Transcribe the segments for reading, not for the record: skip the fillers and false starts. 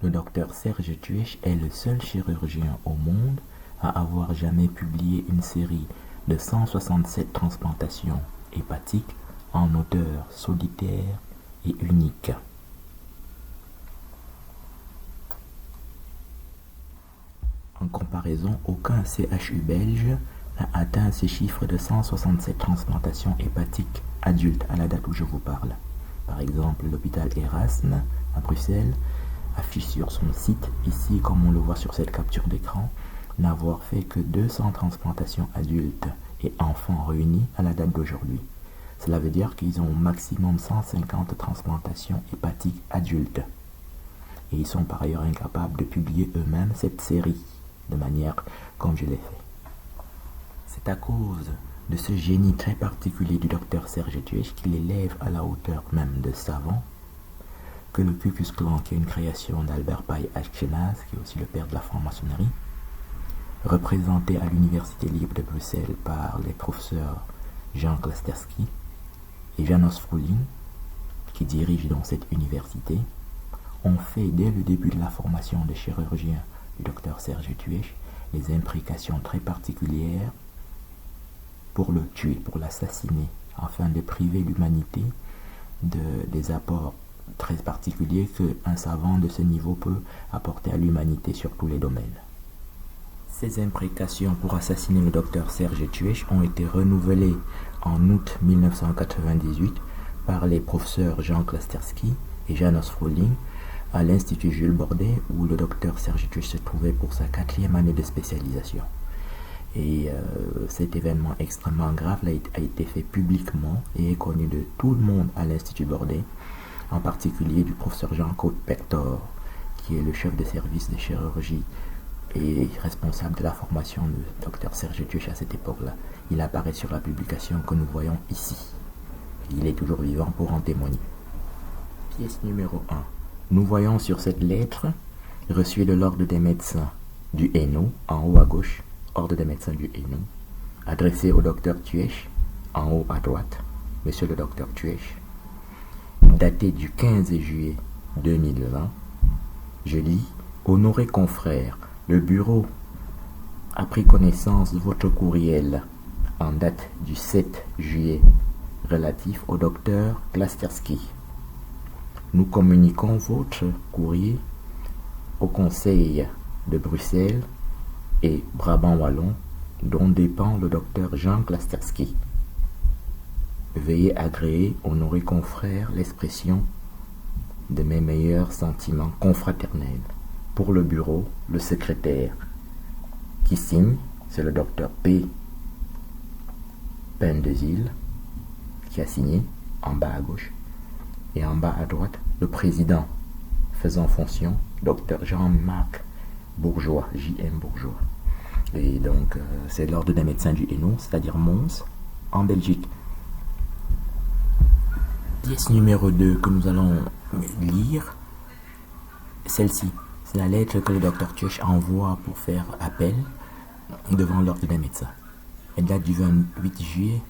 Le docteur Serge Tuech est le seul chirurgien au monde à avoir jamais publié une série de 167 transplantations hépatiques en auteur solitaire et unique. En comparaison, aucun CHU belge n'a atteint ces chiffres de 167 transplantations hépatiques adultes à la date où je vous parle. Par exemple, l'hôpital Erasme à Bruxelles affiche sur son site, ici comme on le voit sur cette capture d'écran, n'avoir fait que 200 transplantations adultes et enfants réunis à la date d'aujourd'hui. Cela veut dire qu'ils ont au maximum 150 transplantations hépatiques adultes. Et ils sont par ailleurs incapables de publier eux-mêmes cette série, de manière comme je l'ai fait. C'est à cause de ce génie très particulier du docteur Serge Tuech qu'il élève à la hauteur même de savant que le Ku Klux Klan, qui est une création d'Albert Pai Ashkenaz, qui est aussi le père de la franc-maçonnerie, représenté à l'Université libre de Bruxelles par les professeurs Jean Klasterski et Janos Fruling, qui dirigent donc cette université, ont fait dès le début de la formation de chirurgien du docteur Serge Tuech des imprécations très particulières pour le tuer, pour l'assassiner, afin de priver l'humanité des apports très particuliers qu'un savant de ce niveau peut apporter à l'humanité sur tous les domaines. Ces imprécations pour assassiner le docteur Serge Tuech ont été renouvelées en août 1998 par les professeurs Jean Klasterski et Janos Fruling à l'Institut Jules Bordet, où le docteur Serge Tuech se trouvait pour sa 4e année de spécialisation. Et cet événement extrêmement grave a été fait publiquement et est connu de tout le monde à l'Institut Bordet, en particulier du professeur Jean-Claude Pector, qui est le chef de service de chirurgie et responsable de la formation du docteur Serge Tuech à cette époque-là. Il apparaît sur la publication que nous voyons ici. Il est toujours vivant pour en témoigner. Pièce numéro 1. Nous voyons sur cette lettre, reçue de l'Ordre des médecins du Hainaut, en haut à gauche, Ordre des médecins du Hainaut, adressée au docteur Tuech, en haut à droite, Monsieur le docteur Tuech, datée du 15 juillet 2020, je lis: Honoré confrère, le bureau a pris connaissance de votre courriel en date du 7 juillet relatif au docteur Klasterski. Nous communiquons votre courrier au Conseil de Bruxelles et Brabant-Wallon, dont dépend le docteur Jean Klasterski. Veuillez agréer, honoré confrère, l'expression de mes meilleurs sentiments confraternels. Pour le bureau, le secrétaire qui signe, c'est le docteur P. Pendezil, qui a signé en bas à gauche. Et en bas à droite, le président faisant fonction, docteur Jean-Marc Bourgeois, J.M. Bourgeois. Et donc, c'est l'ordre des médecins du Hainaut, c'est-à-dire Mons, en Belgique. Pièce numéro 2 que nous allons lire, celle-ci. C'est la lettre que le docteur Tuech envoie pour faire appel devant l'ordre des médecins. Elle date du 28 juillet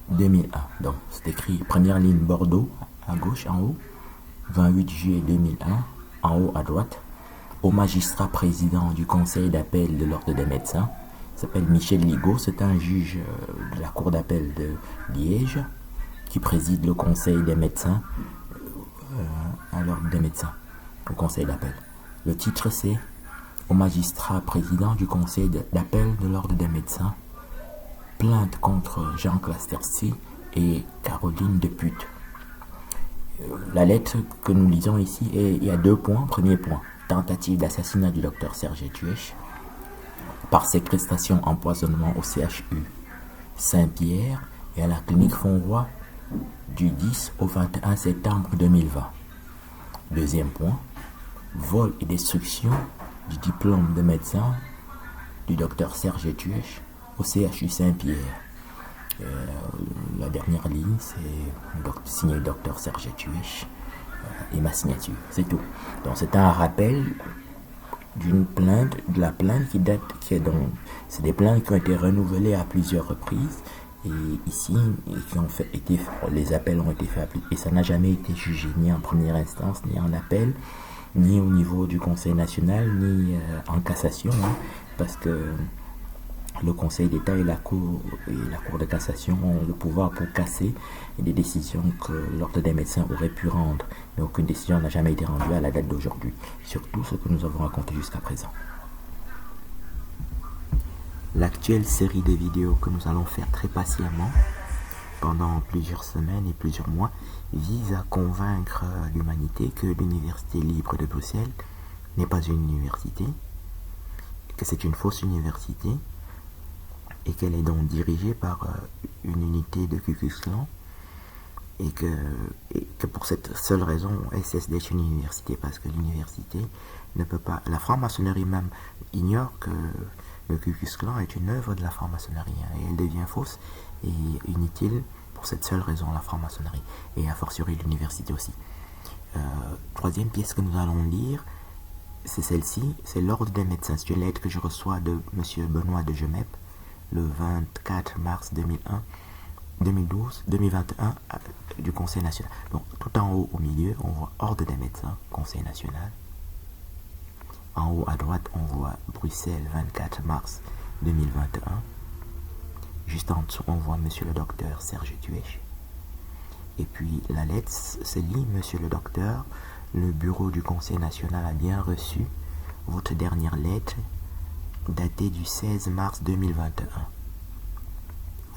2001. Donc, c'est écrit première ligne Bordeaux, à gauche, en haut. 28 juillet 2001, en haut à droite. Au magistrat président du conseil d'appel de l'ordre des médecins. Il s'appelle Michel Ligaud. C'est un juge de la cour d'appel de Liège qui préside le conseil des médecins à l'ordre des médecins, au conseil d'appel. Le titre, c'est au magistrat président du conseil d'appel de l'ordre des médecins, plainte contre Jean Klasterski et Caroline Depute. La lettre que nous lisons ici, il y a 2 points. Premier point, tentative d'assassinat du docteur Serge Tuech par séquestration empoisonnement au CHU Saint-Pierre et à la clinique Fonroy du 10 au 21 septembre 2020. Deuxième point, vol et destruction du diplôme de médecin du docteur Serge Tuech au CHU Saint-Pierre. La dernière ligne, c'est signé docteur Serge Tuech et ma signature, c'est tout. Donc c'est un rappel d'une plainte, de la plainte c'est des plaintes qui ont été renouvelées à plusieurs reprises et ici, les appels ont été faits et ça n'a jamais été jugé ni en première instance ni en appel ni au niveau du Conseil national, ni en cassation, hein, parce que le Conseil d'État et la Cour de cassation ont le pouvoir pour casser des décisions que l'Ordre des médecins aurait pu rendre. Mais aucune décision n'a jamais été rendue à la date d'aujourd'hui, surtout ce que nous avons raconté jusqu'à présent. L'actuelle série de vidéos que nous allons faire très patiemment pendant plusieurs semaines et plusieurs mois vise à convaincre l'humanité que l'Université libre de Bruxelles n'est pas une université, que c'est une fausse université et qu'elle est donc dirigée par une unité de Ku Klux Klan et que pour cette seule raison elle cesse d'être une université, parce que l'université ne peut pas, la franc-maçonnerie même ignore que le Ku Klux Klan est une œuvre de la franc-maçonnerie, hein, et elle devient fausse et inutile pour cette seule raison, la franc-maçonnerie, et a fortiori l'université aussi. Troisième pièce que nous allons lire, c'est celle-ci, c'est l'Ordre des médecins. C'est une lettre que je reçois de M. Benoît de Gemep le 24 mars 2021 du Conseil national. Donc tout en haut au milieu, on voit Ordre des médecins, Conseil national. En haut à droite, on voit Bruxelles, 24 mars 2021. Juste en dessous, on voit Monsieur le Docteur Serge Tuech. Et puis la lettre se lit: Monsieur le Docteur, le bureau du Conseil national a bien reçu votre dernière lettre datée du 16 mars 2021.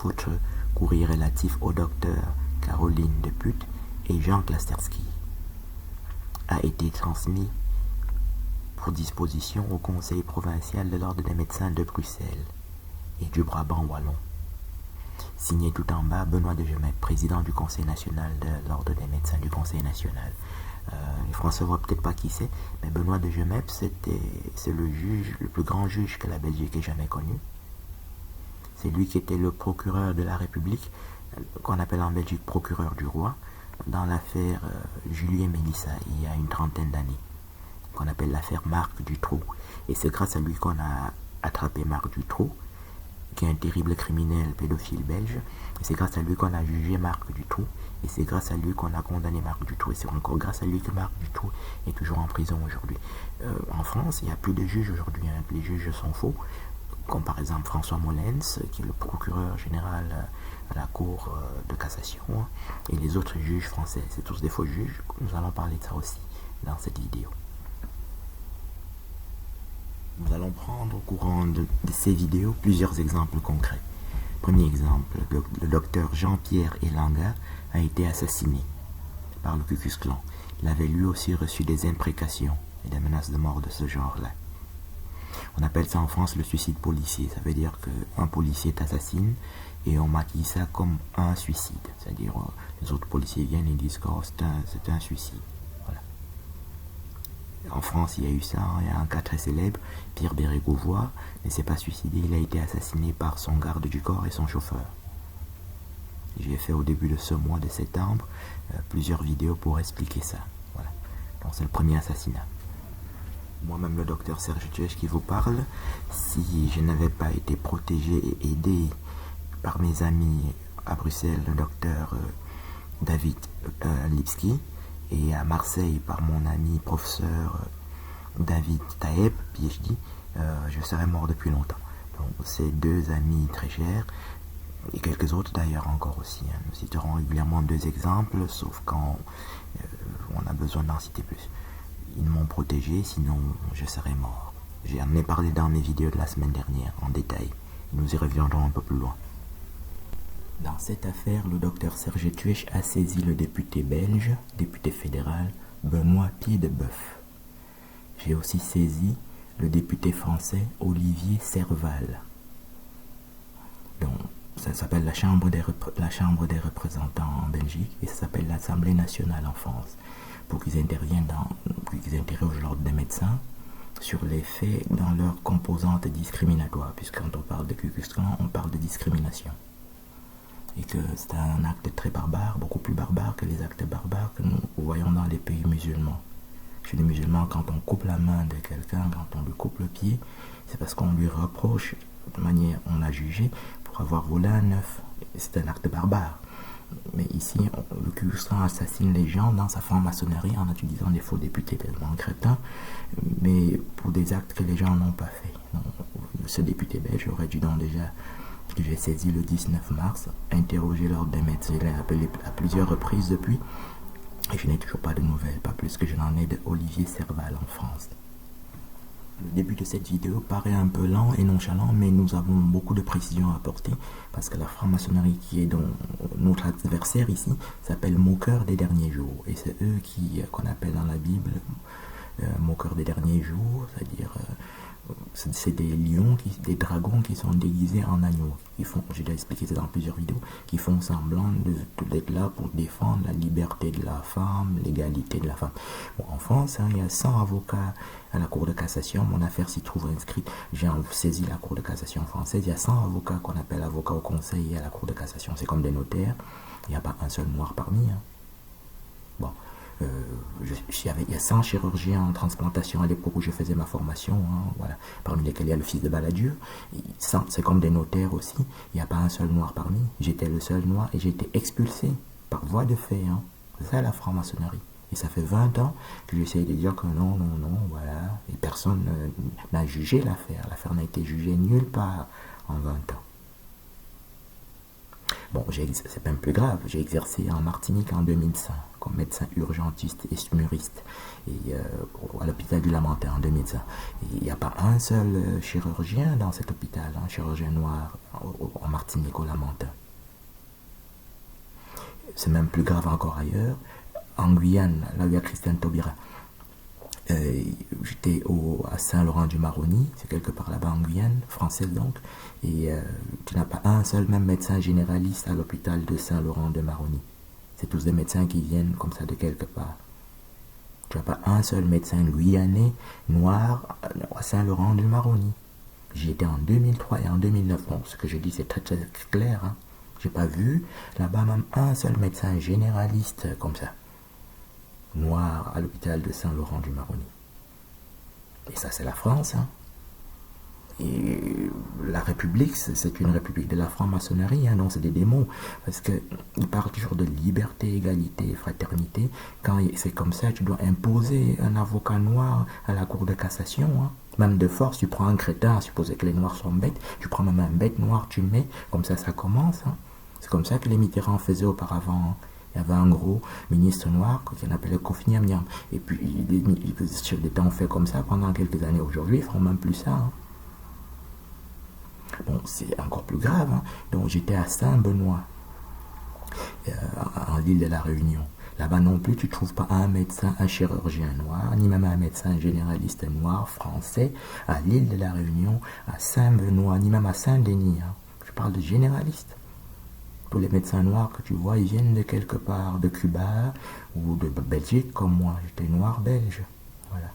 Votre courrier relatif au docteur Caroline Deput et Jean Klasterski a été transmis pour disposition au Conseil provincial de l'Ordre des médecins de Bruxelles et du Brabant wallon. Signé tout en bas, Benoît de Gemep, président du Conseil national de l'Ordre des médecins du Conseil national. Les Français ne voient peut-être pas qui c'est, mais Benoît de Gemep, c'est le plus grand juge que la Belgique ait jamais connu. C'est lui qui était le procureur de la République, qu'on appelle en Belgique procureur du roi, dans l'affaire Julie et Mélissa, il y a une trentaine d'années, qu'on appelle l'affaire Marc Dutroux. Et c'est grâce à lui qu'on a attrapé Marc Dutroux, qui est un terrible criminel pédophile belge. Et c'est grâce à lui qu'on a jugé Marc Dutroux. Et c'est grâce à lui qu'on a condamné Marc Dutroux. Et c'est encore grâce à lui que Marc Dutroux est toujours en prison aujourd'hui. En France, il n'y a plus de juges aujourd'hui, hein. Les juges sont faux. Comme par exemple François Molens, qui est le procureur général à la Cour de cassation, et les autres juges français. C'est tous des faux juges. Nous allons parler de ça aussi dans cette vidéo. Nous allons prendre au courant de ces vidéos plusieurs exemples concrets. Premier exemple, le docteur Jean-Pierre Elanga a été assassiné par le Ku Klux Klan. Il avait lui aussi reçu des imprécations et des menaces de mort de ce genre-là. On appelle ça en France le suicide policier. Ça veut dire qu'un policier t'assassine et on maquille ça comme un suicide. C'est-à-dire les autres policiers viennent et disent que c'est un suicide. Voilà. En France, il y a eu ça. Il y a un cas très célèbre, Pierre Bérégovoy, ne s'est pas suicidé. Il a été assassiné par son garde du corps et son chauffeur. J'ai fait au début de ce mois de septembre plusieurs vidéos pour expliquer ça. Voilà. Donc c'est le premier assassinat. Moi-même, le docteur Serge Tuech qui vous parle, si je n'avais pas été protégé et aidé par mes amis à Bruxelles, le docteur David Lipski, et à Marseille par mon ami professeur David Taeb, PhD, je serais mort depuis longtemps. Donc ces deux amis très chers, et quelques autres d'ailleurs encore aussi, hein. Nous citerons régulièrement deux exemples, sauf quand on a besoin d'en citer plus. Ils m'ont protégé, sinon je serais mort. J'en ai parlé dans mes vidéos de la semaine dernière, en détail. Nous y reviendrons un peu plus loin. Dans cette affaire, le docteur Serge Tuech a saisi le député belge, député fédéral, Benoît Pied-de-Bœuf. J'ai aussi saisi le député français, Olivier Serval. Donc, ça s'appelle la Chambre des représentants en Belgique et ça s'appelle l'Assemblée nationale en France, pour qu'ils interrogent l'ordre des médecins sur les faits dans leur composante discriminatoire, puisque quand on parle de Ku Klux Klan, on parle de discrimination. Et que c'est un acte très barbare, beaucoup plus barbare que les actes barbares que nous voyons dans les pays musulmans. Chez les musulmans, quand on coupe la main de quelqu'un, quand on lui coupe le pied, c'est parce qu'on lui reproche, de manière, on l'a jugé, pour avoir volé un œuf. C'est un acte barbare. Mais ici, le Ku Klux Klan assassine les gens dans sa franc-maçonnerie en utilisant des faux députés tellement crétins, mais pour des actes que les gens n'ont pas fait. Donc, ce député belge aurait dû donc déjà, que j'ai saisi le 19 mars, interroger l'ordre des médecins. Je l'ai appelé à plusieurs reprises depuis, et je n'ai toujours pas de nouvelles, pas plus que je n'en ai de Olivier Serval en France. Le début de cette vidéo paraît un peu lent et nonchalant, mais nous avons beaucoup de précisions à apporter parce que la franc-maçonnerie qui est dans notre adversaire ici s'appelle moqueur des derniers jours. Et c'est eux qu'on appelle dans la Bible moqueurs des derniers jours, c'est-à-dire c'est des lions, des dragons qui sont déguisés en agneaux. J'ai déjà expliqué ça dans plusieurs vidéos, qui font semblant d'être là pour défendre la liberté de la femme, l'égalité de la femme. Bon, en France, il y a 100 avocats à la Cour de cassation. Mon affaire s'y trouve inscrite. J'ai saisi la Cour de cassation française. Il y a 100 avocats qu'on appelle avocats au conseil et à la Cour de cassation. C'est comme des notaires. Il n'y a pas un seul noir parmi. Bon. Il y a 100 chirurgiens en transplantation à l'époque où je faisais ma formation, voilà, parmi lesquels il y a le fils de Balladur. C'est comme des notaires aussi, il n'y a pas un seul noir parmi. J'étais le seul noir et j'ai été expulsé par voie de fait. C'est ça la franc-maçonnerie. Et ça fait 20 ans que j'essaye de dire que non, voilà. Et personne n'a jugé l'affaire. L'affaire n'a été jugée nulle part en 20 ans. Bon, c'est même plus grave, j'ai exercé en Martinique en 2005 comme médecin urgentiste et smuriste et, à l'hôpital du Lamentin en 2005. Et il n'y a pas un seul chirurgien dans cet hôpital, un chirurgien noir en Martinique au Lamentin. C'est même plus grave encore ailleurs, en Guyane, là où il y a Christiane Taubira. J'étais à Saint-Laurent-du-Maroni, c'est quelque part là-bas en Guyane, française donc, et tu n'as pas un seul même médecin généraliste à l'hôpital de Saint-Laurent-de-Maroni. C'est tous des médecins qui viennent comme ça de quelque part. Tu n'as pas un seul médecin guyanais noir à Saint-Laurent-du-Maroni. J'y étais en 2003 et en 2009. Bon, ce que je dis c'est très très clair. J'ai pas vu là-bas même un seul médecin généraliste comme ça, noir à l'hôpital de Saint-Laurent-du-Maroni. Et ça, c'est la France. Et la République, c'est une république de la franc-maçonnerie, non, c'est des démons. Parce qu'ils parlent toujours de liberté, égalité, fraternité. Quand c'est comme ça, tu dois imposer un avocat noir à la Cour de cassation. Même de force, tu prends un crétin, à supposer que les noirs sont bêtes, tu prends même un bête noir, tu le mets, comme ça commence. C'est comme ça que les Mitterrand faisaient auparavant. Il y avait un gros ministre noir qu'on appelait Kofi Niam. Et puis, les chefs d'État ont fait comme ça pendant quelques années. Aujourd'hui, ils ne feront même plus ça. Bon, c'est encore plus grave. Donc, j'étais à Saint-Benoît, en l'île de la Réunion. Là-bas non plus, tu ne trouves pas un médecin, un chirurgien noir, ni même un médecin généraliste noir français à l'île de la Réunion, à Saint-Benoît, ni même à Saint-Denis. Je parle de généralistes. Tous les médecins noirs que tu vois, ils viennent de quelque part, de Cuba ou de Belgique, comme moi. J'étais noir belge. Voilà.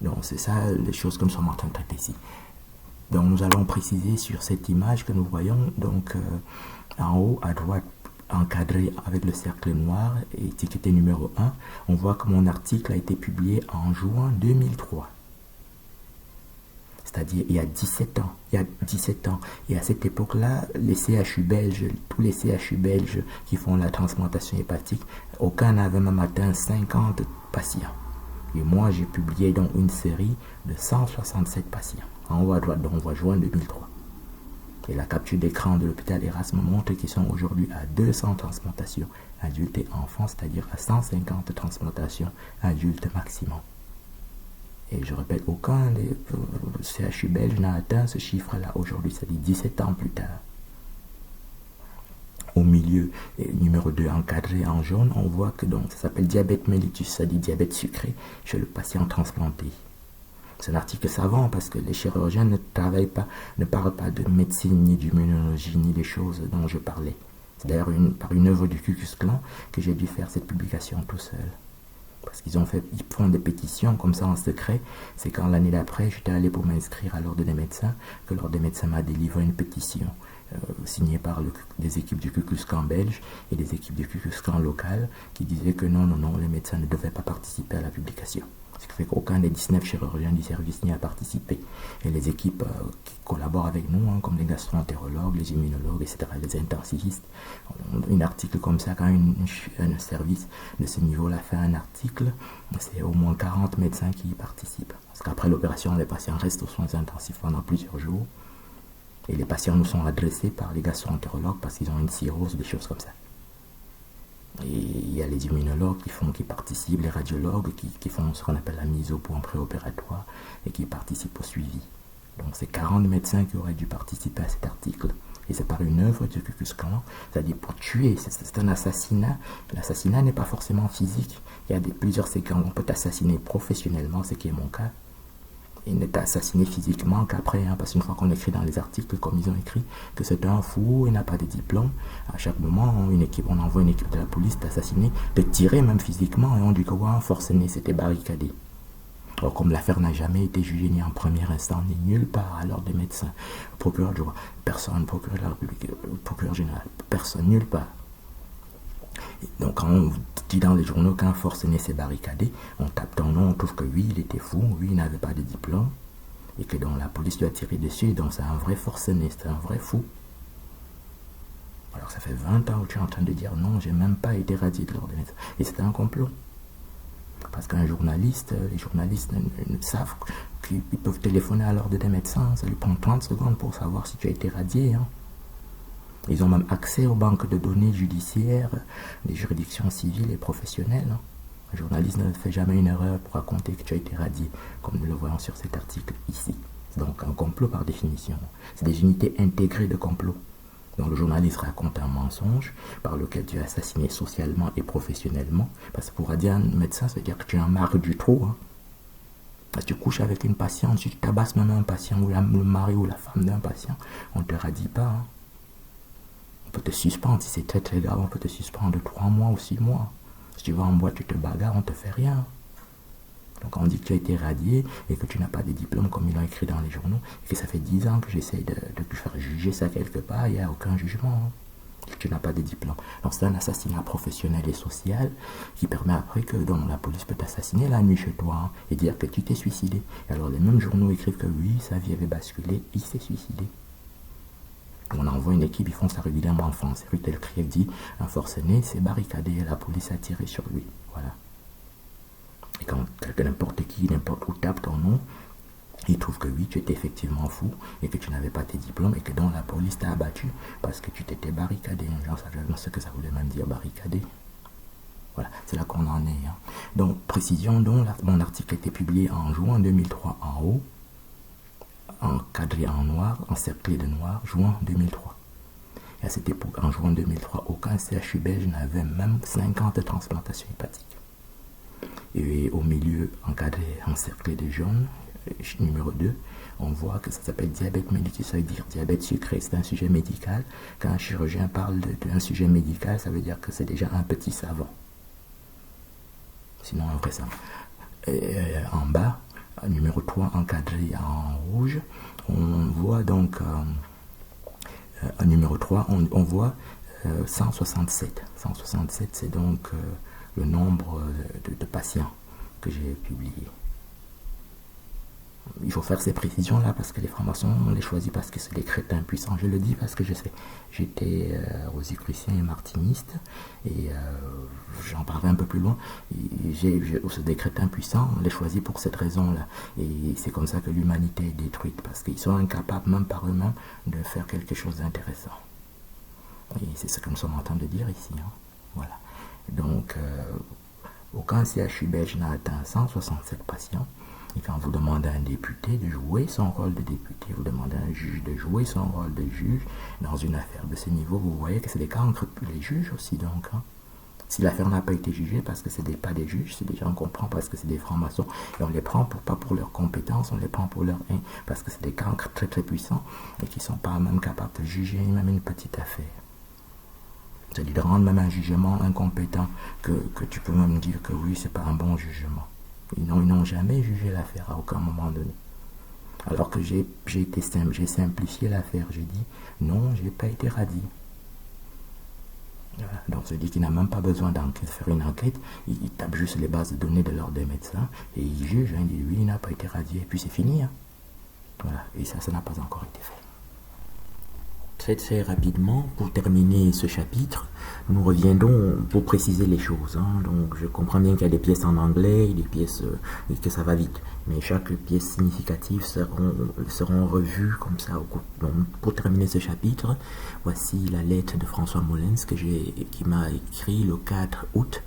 Donc, c'est ça les choses que nous sommes en train de traiter ici. Donc, nous allons préciser sur cette image que nous voyons, donc, en haut, à droite, encadré avec le cercle noir, et étiqueté numéro 1, on voit que mon article a été publié en juin 2003. C'est-à-dire il y a 17 ans. Et à cette époque-là, les CHU belges, tous les CHU belges qui font la transplantation hépatique, aucun n'avait même atteint 50 patients. Et moi, j'ai publié donc une série de 167 patients. En haut à droite, donc on voit juin 2003. Et la capture d'écran de l'hôpital Erasme montre qu'ils sont aujourd'hui à 200 transplantations adultes et enfants, c'est-à-dire à 150 transplantations adultes maximum. Et je répète, aucun des CHU belges n'a atteint ce chiffre-là aujourd'hui, c'est-à-dire 17 ans plus tard. Au milieu, numéro 2, encadré en jaune, on voit que donc, ça s'appelle diabète mellitus, c'est-à-dire diabète sucré chez le patient transplanté. C'est un article savant parce que les chirurgiens ne parlent pas de médecine, ni d'immunologie, ni des choses dont je parlais. C'est d'ailleurs par une œuvre du Ku Klux Klan que j'ai dû faire cette publication tout seul. Parce ils font des pétitions comme ça en secret. C'est quand l'année d'après, j'étais allé pour m'inscrire à l'ordre des médecins, que l'ordre des médecins m'a délivré une pétition signée par des équipes du Ku Klux Klan belge et des équipes du Ku Klux Klan local qui disaient que non, les médecins ne devaient pas participer à la publication. Ce qui fait qu'aucun des 19 chirurgiens du service n'y a participé. Et les équipes qui collaborent avec nous, comme les gastro-entérologues, les immunologues, etc., les intensivistes, un article comme ça, quand un service de ce niveau-là fait un article, c'est au moins 40 médecins qui y participent. Parce qu'après l'opération, les patients restent aux soins intensifs pendant plusieurs jours. Et les patients nous sont adressés par les gastro-entérologues parce qu'ils ont une cirrhose, des choses comme ça. Et il y a les immunologues qui participent, les radiologues qui font ce qu'on appelle la mise au point préopératoire et qui participent au suivi. Donc c'est 40 médecins qui auraient dû participer à cet article. Et c'est par une œuvre du Ku Klux Klan, c'est-à-dire pour tuer, c'est un assassinat. L'assassinat n'est pas forcément physique. Il y a plusieurs séquences. On peut assassiner professionnellement, ce qui est mon cas. Il n'est assassiné physiquement qu'après, parce qu'une fois qu'on écrit dans les articles, comme ils ont écrit, que c'est un fou, il n'a pas de diplôme, à chaque moment, on envoie une équipe de la police d'assassiner, de tirer même physiquement, et on dit que ouais, forcené, c'était barricadé. Alors, comme l'affaire n'a jamais été jugée ni en premier instant, ni nulle part à l'ordre des médecins, procureur du roi, personne, procureur de la République, procureur général, personne, nulle part. Donc quand on dit dans les journaux qu'un forcené s'est barricadé, on tape ton nom, on trouve que oui, il était fou, oui, il n'avait pas de diplôme, et que donc la police lui a tiré dessus, donc c'est un vrai forcené, c'est un vrai fou. Alors ça fait 20 ans que tu es en train de dire non, j'ai même pas été radié de l'ordre des médecins. Et c'était un complot. Parce qu'un journaliste, les journalistes savent qu'ils peuvent téléphoner à l'ordre des médecins, ça lui prend 30 secondes pour savoir si tu as été radié. Ils ont même accès aux banques de données judiciaires, des juridictions civiles et professionnelles. Un journaliste ne fait jamais une erreur pour raconter que tu as été radié, comme nous le voyons sur cet article ici. C'est donc un complot par définition. C'est des unités intégrées de complot. Donc le journaliste raconte un mensonge par lequel tu es assassiné socialement et professionnellement. Parce que pour radier un médecin, ça veut dire que tu es un marre du trou. Si tu couches avec une patiente, si tu tabasses même un patient, ou le mari ou la femme d'un patient, on ne te radie pas. On peut te suspendre, si c'est très très grave, on peut te suspendre de 3 mois ou 6 mois. Si tu vas en boîte, tu te bagarres, on ne te fait rien. Donc on dit que tu as été radié et que tu n'as pas de diplôme comme ils l'ont écrit dans les journaux, et que ça fait 10 ans que j'essaie de te faire juger ça quelque part, il n'y a aucun jugement. Que tu n'as pas de diplôme. Donc c'est un assassinat professionnel et social qui permet après que donc, la police peut t'assassiner la nuit chez toi et dire que tu t'es suicidé. Et alors les mêmes journaux écrivent que oui, sa vie avait basculé, il s'est suicidé. On envoie une équipe, ils font ça régulièrement en France. Rue Delcrier dit, un forcené s'est barricadé et la police a tiré sur lui. Voilà. Et quand n'importe qui, n'importe où tape ton nom, il trouve que oui, tu étais effectivement fou et que tu n'avais pas tes diplômes et que donc la police t'a abattu parce que tu t'étais barricadé. Genre, ça veut dire ce que ça voulait même dire, barricadé. Voilà, c'est là qu'on en est. Donc, précision, donc, mon article a été publié en juin 2003 en haut, encadré en noir, encerclé de noir, juin 2003. Et à cette époque, en juin 2003, aucun CHU belge n'avait même 50 transplantations hépatiques. Et au milieu, encadré, encerclé de jaune, numéro 2, on voit que ça s'appelle diabète mellitus, ça veut dire diabète sucré, c'est un sujet médical. Quand un chirurgien parle d'un sujet médical, ça veut dire que c'est déjà un petit savant. Sinon, un vrai savant. Et en bas, numéro 3 encadré en rouge, on voit donc numéro 3, on voit 167. 167, c'est donc le nombre de patients que j'ai publié. Il faut faire ces précisions-là parce que les francs-maçons, on les choisit parce que c'est des crétins puissants. Je le dis parce que je sais. J'étais rosicrucien et martiniste et j'en parlerai un peu plus loin. C'est des crétins puissants, on les choisit pour cette raison-là. Et c'est comme ça que l'humanité est détruite parce qu'ils sont incapables, même par eux-mêmes, de faire quelque chose d'intéressant. Et c'est ce que nous sommes en train de dire ici. Voilà. Donc, aucun CHU belge n'a atteint 167 patients. Et quand vous demandez à un député de jouer son rôle de député, vous demandez à un juge de jouer son rôle de juge dans une affaire de ce niveau, vous voyez que c'est des cas entre les juges aussi. Donc, si l'affaire n'a pas été jugée parce que ce n'est pas des juges, c'est des gens qu'on prend parce que c'est des francs-maçons. Et on les prend pas pour leurs compétences, on les prend pour leur haine, parce que c'est des cancres très très puissants et qui ne sont pas même capables de juger même une petite affaire. C'est-à-dire de rendre même un jugement incompétent que tu peux même dire que oui, c'est pas un bon jugement. Ils n'ont jamais jugé l'affaire à aucun moment donné. Alors que j'ai simplifié l'affaire. J'ai dit non, j'ai pas été radié. Voilà. Donc, ça dit qu'il n'a même pas besoin de faire une enquête. Il tape juste les bases de données de l'ordre des médecins et il juge. Il dit oui, il n'a pas été radié. Et puis c'est fini. Voilà. Et ça n'a pas encore été fait. Très rapidement, pour terminer ce chapitre, nous reviendrons pour préciser les choses. Donc, je comprends bien qu'il y a des pièces en anglais et des pièces que ça va vite. Mais chaque pièce significative seront revues comme ça. Donc, pour terminer ce chapitre, voici la lettre de François Molins qui m'a écrit le 4 août,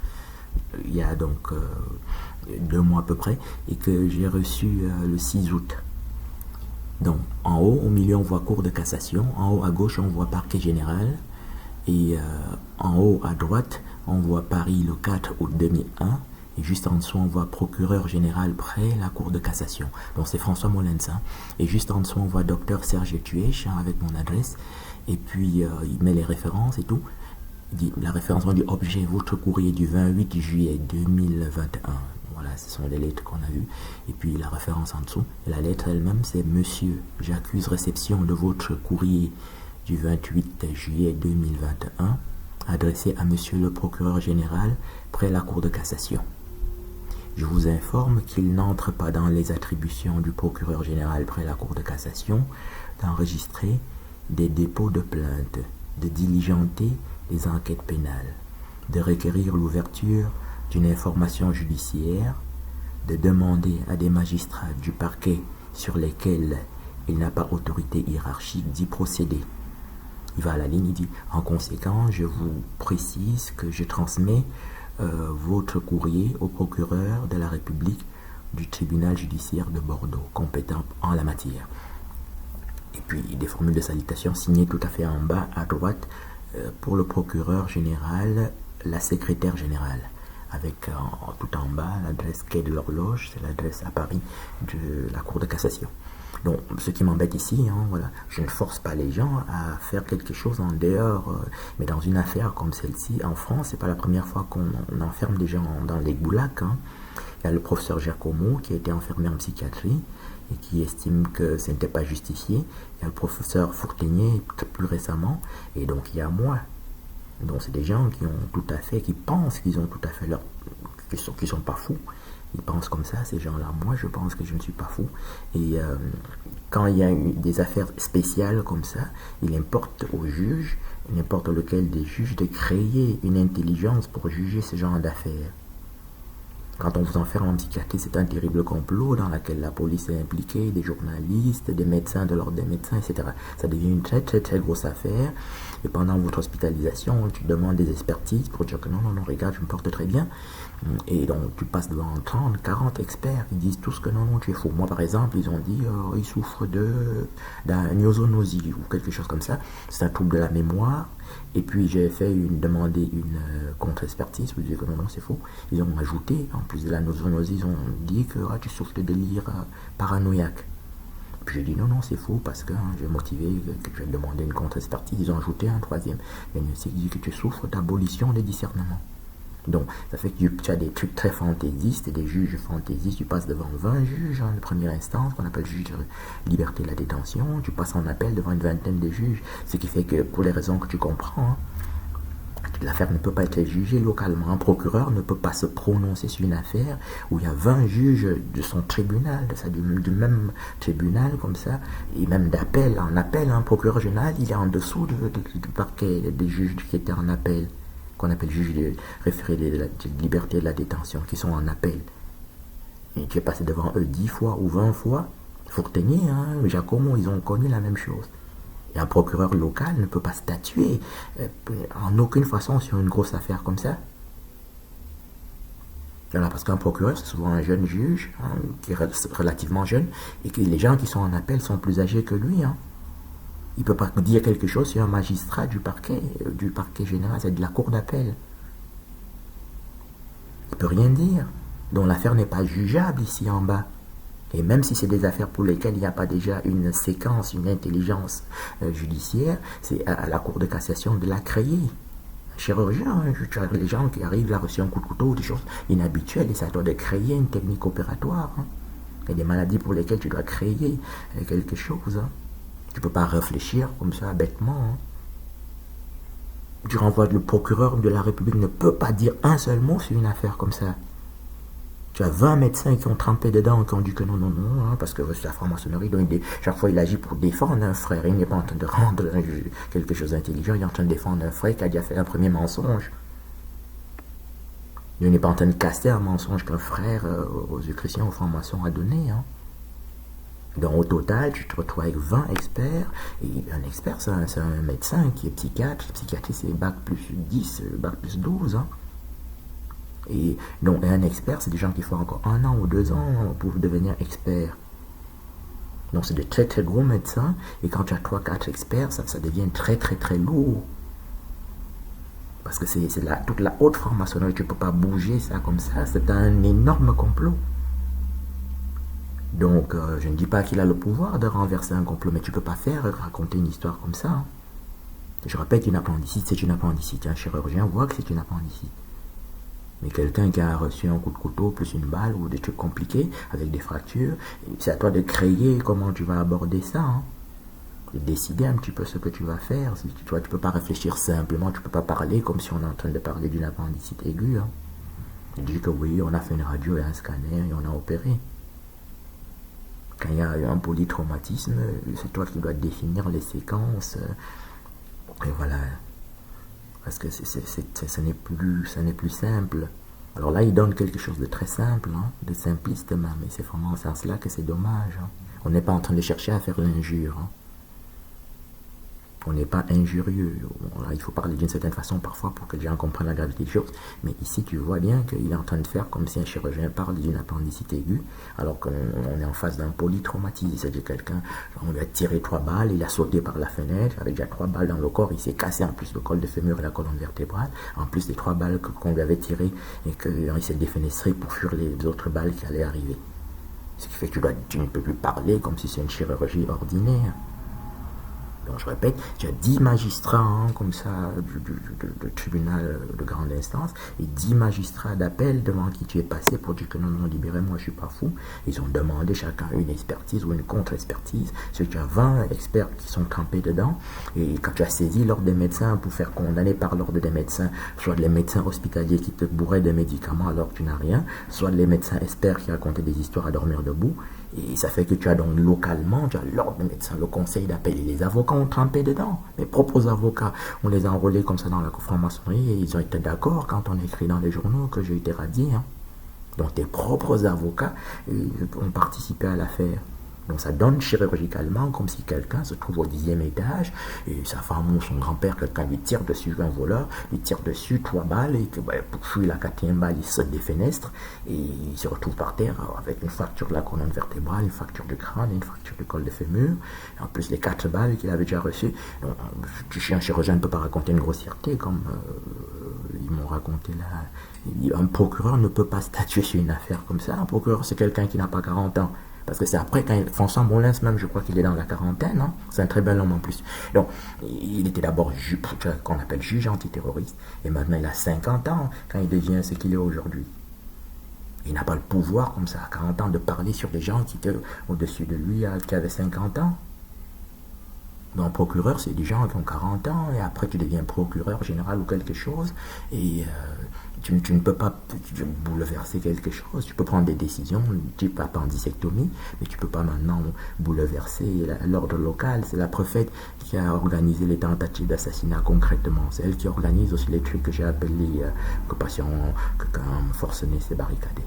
il y a donc 2 mois à peu près, et que j'ai reçu le 6 août. Donc, en haut, au milieu, on voit Cour de cassation. En haut, à gauche, on voit Parquet général. Et en haut, à droite, on voit Paris le 4 août 2001. Et juste en dessous, on voit Procureur général près la Cour de cassation. Donc, c'est François Molins. Et juste en dessous, on voit Docteur Serge Tuèche avec mon adresse. Et puis, il met les références et tout. Il dit, la référence, on dit objet, votre courrier du 28 juillet 2021. Voilà, ce sont les lettres qu'on a vues. Et puis la référence en dessous. Et la lettre elle-même, c'est Monsieur, j'accuse réception de votre courrier du 28 juillet 2021, adressé à Monsieur le procureur général près la Cour de cassation. Je vous informe qu'il n'entre pas dans les attributions du procureur général près la Cour de cassation d'enregistrer des dépôts de plainte, de diligenter des enquêtes pénales, de requérir l'ouverture d'une information judiciaire, de demander à des magistrats du parquet sur lesquels il n'a pas autorité hiérarchique d'y procéder. Il va à la ligne, il dit « En conséquent, je vous précise que je transmets votre courrier au procureur de la République du tribunal judiciaire de Bordeaux, compétent en la matière. » Et puis des formules de salutation signées tout à fait en bas à droite pour le procureur général, la secrétaire générale, avec tout en bas l'adresse quai de l'horloge, c'est l'adresse à Paris de la Cour de cassation. Donc, ce qui m'embête ici, voilà, je ne force pas les gens à faire quelque chose en dehors, mais dans une affaire comme celle-ci, en France, c'est pas la première fois qu'on enferme des gens dans les goulags. Il y a le professeur Giacomo qui a été enfermé en psychiatrie et qui estime que ce n'était pas justifié. Il y a le professeur Fourtenier plus récemment, et donc il y a moi. Donc c'est des gens qui ont tout à fait, qui pensent qu'ils ont tout à fait qui sont pas fous. Ils pensent comme ça, ces gens-là. Moi, je pense que je ne suis pas fou. Et quand il y a des affaires spéciales comme ça, il importe aux juges, n'importe lequel des juges, de créer une intelligence pour juger ce genre d'affaires. Quand on vous enferme en psychiatrie, c'est un terrible complot dans lequel la police est impliquée, des journalistes, des médecins de l'ordre des médecins, etc. Ça devient une très grosse affaire. Et pendant votre hospitalisation, tu demandes des expertises pour dire que non, regarde, je me porte très bien. Et donc, tu passes devant 30, 40 experts qui disent tous que non, tu es faux. Moi, par exemple, ils ont dit il souffre d'une zoonosie ou quelque chose comme ça. C'est un trouble de la mémoire. Et puis, j'ai demandé une contre-expertise pour dire que non, c'est faux. Ils ont ajouté, en plus de la zoonosie, ils ont dit que tu souffres de délire paranoïaque. Puis j'ai dit non, c'est faux parce que j'ai motivé que je vais demander une contre-expertise. Ils ont ajouté un troisième. Il y a qui dit que tu souffres d'abolition des discernements. Donc, ça fait que tu as des trucs très fantaisistes, des juges fantaisistes. Tu passes devant 20 juges en première instance, qu'on appelle juge de liberté de la détention. Tu passes en appel devant une vingtaine de juges. Ce qui fait que, pour les raisons que tu comprends, l'affaire ne peut pas être jugée localement. Un procureur ne peut pas se prononcer sur une affaire où il y a 20 juges de son tribunal, du même tribunal comme ça, et même d'appel. En appel, un procureur général, il est en dessous du parquet des juges qui étaient en appel, qu'on appelle juges de référé de la liberté de la détention, qui sont en appel. Et tu es passé devant eux 10 fois ou 20 fois. Fourtenier, Giacomo, ils ont connu la même chose. Et un procureur local ne peut pas statuer en aucune façon sur une grosse affaire comme ça. Alors, parce qu'un procureur, c'est souvent un jeune juge, qui est relativement jeune, et que les gens qui sont en appel sont plus âgés que lui. Il ne peut pas dire quelque chose sur un magistrat du parquet général, c'est de la cour d'appel. Il ne peut rien dire. Donc l'affaire n'est pas jugeable ici en bas. Et même si c'est des affaires pour lesquelles il n'y a pas déjà une séquence, une intelligence judiciaire, c'est à la Cour de cassation de la créer. Chirurgien, tu as les gens qui arrivent là, reçu un coup de couteau, des choses inhabituelles, et ça doit de créer une technique opératoire. Il y a des maladies pour lesquelles tu dois créer quelque chose. Tu ne peux pas réfléchir comme ça bêtement. Tu renvoies le procureur de la République ne peut pas dire un seul mot sur une affaire comme ça. Tu as 20 médecins qui ont trempé dedans, qui ont dit que non, non, non, hein, parce que c'est la franc-maçonnerie, donc chaque fois il agit pour défendre un frère. Il n'est pas en train de rendre quelque chose d'intelligent, il est en train de défendre un frère qui a déjà fait un premier mensonge. Il n'est pas en train de casser un mensonge qu'un frère aux yeux chrétiens, aux francs-maçons a donné. Hein. Donc au total, tu te retrouves avec 20 experts, et un expert c'est un médecin qui est psychiatre, psychiatriste c'est bac plus 10, bac plus 12. Hein. Et donc un expert, c'est des gens qui font encore 1 an ou 2 ans pour devenir expert. Donc c'est de très très gros médecins, et quand tu as 3-4 experts, ça devient très très très lourd. Parce que c'est toute la haute franc-maçonnerie, tu ne peux pas bouger ça comme ça, c'est un énorme complot. Donc je ne dis pas qu'il a le pouvoir de renverser un complot, mais tu ne peux pas raconter une histoire comme ça. Hein. Je répète, une appendicite, c'est une appendicite. Un chirurgien voit que c'est une appendicite. Mais quelqu'un qui a reçu un coup de couteau plus une balle ou des trucs compliqués avec des fractures, c'est à toi de créer comment tu vas aborder ça. Hein. De décider un petit peu ce que tu vas faire. Tu ne peux pas réfléchir simplement, tu ne peux pas parler comme si on est en train de parler d'une appendicite aiguë. Hein. Tu dis que oui, on a fait une radio et un scanner et on a opéré. Quand il y a un polytraumatisme, c'est toi qui dois définir les séquences. Et voilà. Parce que ce n'est plus simple. Alors là, il donne quelque chose de très simple, hein, de simpliste même. Et c'est vraiment en ce sens-là que c'est dommage. Hein. On n'est pas en train de chercher à faire l'injure. Hein. On n'est pas injurieux. Bon, là, il faut parler d'une certaine façon parfois pour que les gens comprennent la gravité des choses. Mais ici, tu vois bien qu'il est en train de faire comme si un chirurgien parle d'une appendicite aiguë, alors qu'on est en face d'un polytraumatisme. C'est-à-dire quelqu'un, on lui a tiré 3 balles, il a sauté par la fenêtre, avec déjà 3 balles dans le corps, il s'est cassé en plus le col de fémur et la colonne vertébrale, en plus des 3 balles qu'on lui avait tirées et qu'il s'est défenestré pour fuir les autres balles qui allaient arriver. Ce qui fait que tu ne peux plus parler comme si c'est une chirurgie ordinaire. Donc je répète, tu as 10 magistrats hein, comme ça du tribunal de grande instance et 10 magistrats d'appel devant qui tu es passé pour dire que non, non, libérez-moi, je ne suis pas fou. Ils ont demandé chacun une expertise ou une contre-expertise. Tu as 20 experts qui sont trempés dedans et quand tu as saisi l'ordre des médecins pour faire condamner par l'ordre des médecins, soit les médecins hospitaliers qui te bourraient de médicaments alors que tu n'as rien, soit les médecins experts qui racontaient des histoires à dormir debout. Et ça fait que tu as donc localement, tu as l'ordre des médecins, le conseil d'appel et les avocats ont trempé dedans. Mes propres avocats, on les a enrôlés comme ça dans la franc-maçonnerie et ils ont été d'accord quand on écrit dans les journaux que j'ai été radié. Hein. Donc tes propres avocats ont participé à l'affaire. Donc ça donne chirurgicalement comme si quelqu'un se trouve au 10e étage et sa femme ou son grand-père, quelqu'un lui tire dessus, un voleur, lui tire dessus 3 balles et que pour fuir la 4e balle, il saute des fenêtres et il se retrouve par terre avec une fracture de la colonne vertébrale, une fracture du crâne et une fracture du col de fémur. Et en plus les 4 balles qu'il avait déjà reçues. Un chirurgien ne peut pas raconter une grossièreté comme ils m'ont raconté là. Un procureur ne peut pas statuer sur une affaire comme ça. Un procureur, c'est quelqu'un qui n'a pas 40 ans. Parce que c'est après, quand François Molins, même, je crois qu'il est dans la quarantaine, hein, c'est un très bel homme en plus. Donc, il était d'abord qu'on appelle juge antiterroriste, et maintenant il a 50 ans quand il devient ce qu'il est aujourd'hui. Il n'a pas le pouvoir, comme ça, à 40 ans, de parler sur des gens qui étaient au-dessus de lui, qui avaient 50 ans. Donc, procureur, c'est des gens qui ont 40 ans, et après tu deviens procureur général ou quelque chose, et tu ne peux pas bouleverser quelque chose. Tu peux prendre des décisions, type appendicectomie, mais tu ne peux pas maintenant bouleverser l'ordre local. C'est la préfète qui a organisé les tentatives d'assassinat concrètement. C'est elle qui organise aussi les trucs que j'ai appelés que quand forcené s'est barricadé.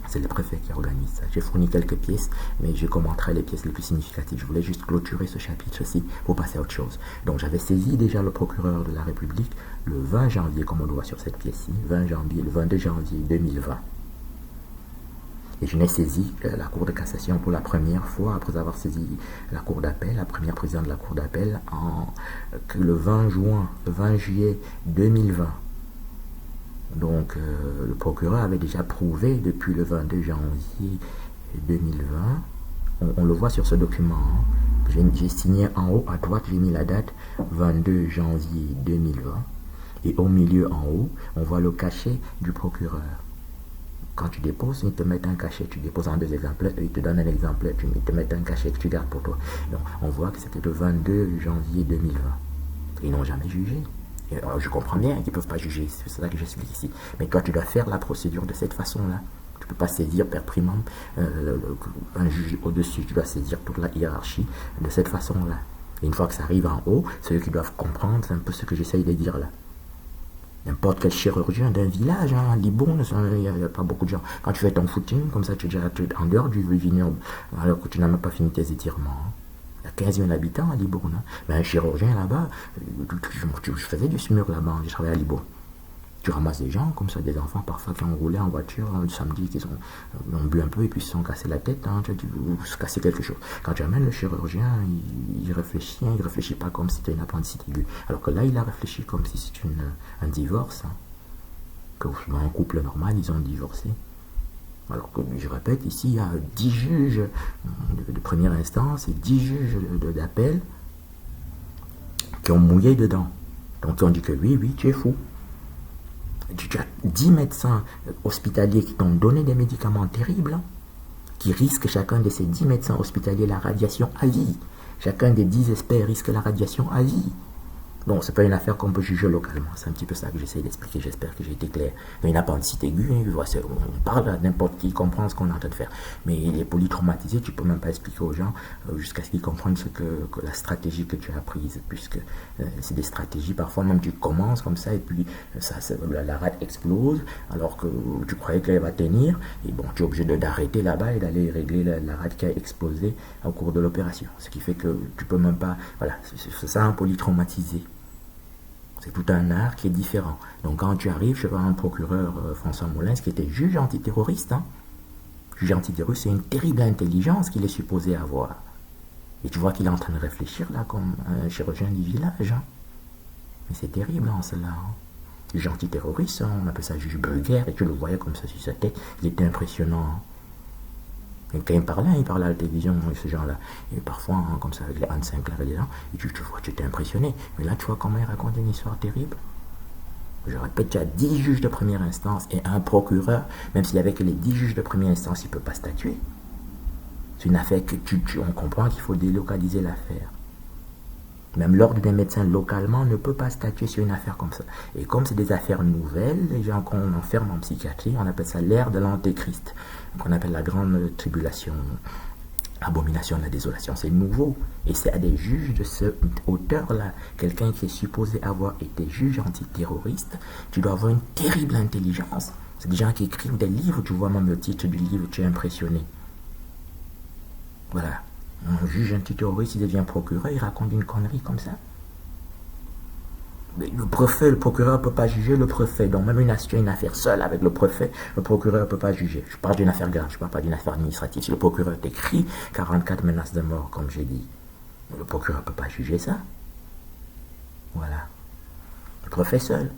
C'est le préfet qui organise ça. J'ai fourni quelques pièces, mais je commenterai les pièces les plus significatives. Je voulais juste clôturer ce chapitre-ci pour passer à autre chose. Donc j'avais saisi déjà le procureur de la République le 20 janvier, comme on le voit sur cette pièce-ci, le 22 janvier 2020. Et je n'ai saisi la Cour de cassation pour la première fois, après avoir saisi la Cour d'appel, la première présidente de la Cour d'appel, le 20 juillet 2020. Donc, le procureur avait déjà prouvé depuis le 22 janvier 2020, on le voit sur ce document, hein. J'ai signé en haut à droite, j'ai mis la date 22 janvier 2020, et au milieu en haut, on voit le cachet du procureur. Quand tu déposes, ils te mettent un cachet, tu déposes en 2 exemplaires, ils te donnent un exemplaire, ils te mettent un cachet que tu gardes pour toi. Donc, on voit que c'était le 22 janvier 2020. Ils n'ont jamais jugé. Alors, je comprends bien qu'ils ne peuvent pas juger, c'est ça que j'explique ici. Mais toi, tu dois faire la procédure de cette façon-là. Tu ne peux pas saisir per primum un juge au-dessus. Tu dois saisir toute la hiérarchie de cette façon-là. Et une fois que ça arrive en haut, ceux qui doivent comprendre, c'est un peu ce que j'essaye de dire là. N'importe quel chirurgien d'un village, à Libourne, il n'y a pas beaucoup de gens. Quand tu fais ton footing, comme ça, tu es déjà en dehors du vignoble, alors que tu n'as même pas fini tes étirements. Il y a 15 000 habitants à Libourne. Mais un chirurgien là-bas, je faisais du SMUR là-bas, j'ai travaillé à Libourne. Tu ramasses des gens, comme ça, des enfants parfois qui ont roulé en voiture le samedi, qui ont bu un peu et puis se sont cassés la tête, ou se casser quelque chose. Quand tu amènes le chirurgien, il réfléchit, il réfléchit pas comme si c'était une appendicite aiguë. Alors que là, il a réfléchi comme si c'était un divorce. Que dans un couple normal, ils ont divorcé. Alors que, je répète, ici, il y a 10 juges de première instance et 10 juges d'appel qui ont mouillé dedans. Donc, ils ont dit que oui, tu es fou. Tu as 10 médecins hospitaliers qui t'ont donné des médicaments terribles, qui risquent chacun de ces 10 médecins hospitaliers la radiation à vie. Chacun des 10 experts risque la radiation à vie. Bon, c'est pas une affaire qu'on peut juger localement. C'est un petit peu ça que j'essaie d'expliquer. J'espère que j'ai été clair. Mais une appendicite aiguë, on parle à n'importe qui comprend ce qu'on est en train de faire. Mais les polytraumatisés, tu peux même pas expliquer aux gens jusqu'à ce qu'ils comprennent que la stratégie que tu as prise. Puisque c'est des stratégies, parfois même tu commences comme ça et puis la rate explose alors que tu croyais qu'elle va tenir. Et bon, tu es obligé d'arrêter là-bas et d'aller régler la rate qui a explosé au cours de l'opération. Ce qui fait que tu peux même pas... Voilà, c'est ça un polytraumatisé. C'est tout un art qui est différent. Donc quand tu arrives, je vois un procureur, François Molins, qui était juge antiterroriste. Juge antiterroriste, c'est une terrible intelligence qu'il est supposé avoir. Et tu vois qu'il est en train de réfléchir là comme un chirurgien du village. Mais c'est terrible cela. Juge antiterroriste, on appelle ça juge Bruguère, et tu le voyais comme ça sur sa tête. Il était impressionnant. Et quand il parlait à la télévision, ce genre-là. Et parfois, comme ça, avec les Anne Sinclair et les gens, et tu vois, tu étais impressionné. Mais là, tu vois comment il raconte une histoire terrible. Je répète, tu as 10 juges de première instance et un procureur, même s'il y avait que les 10 juges de première instance, il ne peut pas statuer. C'est une affaire que on comprend qu'il faut délocaliser l'affaire. Même l'ordre des médecins localement ne peut pas statuer sur une affaire comme ça. Et comme c'est des affaires nouvelles, les gens qu'on enferme en psychiatrie, on appelle ça l'ère de l'antéchrist, qu'on appelle la grande tribulation, abomination de la désolation. C'est nouveau. Et c'est à des juges de ce auteur-là, quelqu'un qui est supposé avoir été juge antiterroriste, tu dois avoir une terrible intelligence. C'est des gens qui écrivent des livres, tu vois même le titre du livre, tu es impressionné. Voilà. Un juge antiterroriste, il devient procureur, il raconte une connerie comme ça. Mais le préfet, le procureur ne peut pas juger le préfet. Donc même une affaire seule avec le préfet, le procureur ne peut pas juger. Je parle d'une affaire grave, je ne parle pas d'une affaire administrative. Si le procureur t'écrit 44 menaces de mort, comme j'ai dit, le procureur ne peut pas juger ça. Voilà. Le préfet seul.